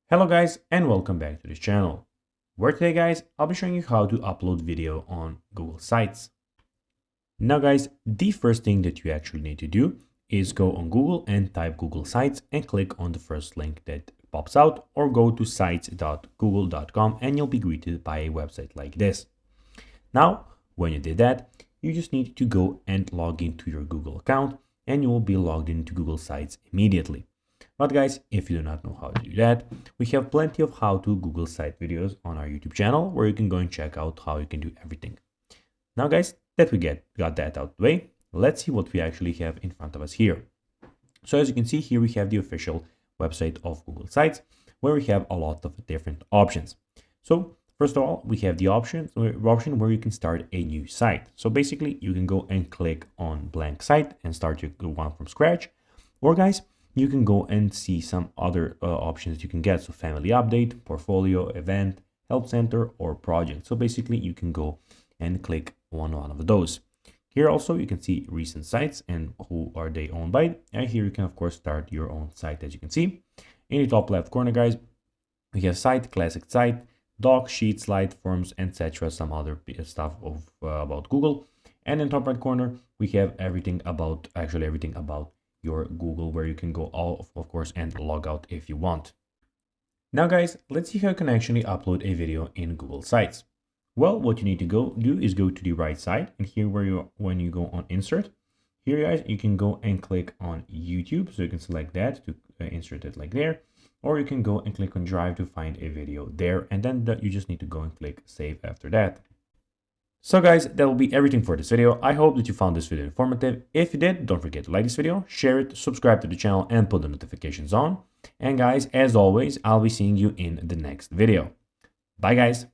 Hello guys and welcome back to this channel, where today guys I'll be showing you how to upload video on Google Sites. Now guys, the first thing that you actually need to do is go on Google and type Google Sites and click on the first link that pops out, or go to sites.google.com and you'll be greeted by a website like this. Now when you did that, you just need to go and log into your Google account and you will be logged into Google Sites immediately. But guys, if you do not know how to do that, we have plenty of how to Google site videos on our YouTube channel where you can go and check out how you can do everything. Now guys, that we got that out of the way, let's see what we actually have in front of us here. So as you can see here, we have the official website of Google Sites where we have a lot of different options. So first of all, we have the option where you can start a new site. So basically you can go and click on blank site and start your one from scratch. Or guys, you can go and see some other options you can get. So family update, portfolio, event, help center, or project. So basically you can go and click on one of those. Here also you can see recent sites and who are they owned by. And here you can of course start your own site. As you can see in the top left corner guys, we have site, classic site, doc, sheet, slide, forms, etc. Some other stuff of about Google. And in top right corner we have everything about your Google, where you can go of course and log out if you want. Now guys, let's see how you can actually upload a video in Google Sites. Well, what you need to go do is go to the right side, and here when you go on insert, here guys you can go and click on YouTube, so you can select that to insert it like there, or you can go and click on Drive to find a video there, and then you just need to go and click save after that. So guys, that will be everything for this video. I hope that you found this video informative. If you did, don't forget to like this video, share it, subscribe to the channel, and put the notifications on. And guys, as always, I'll be seeing you in the next video. Bye guys.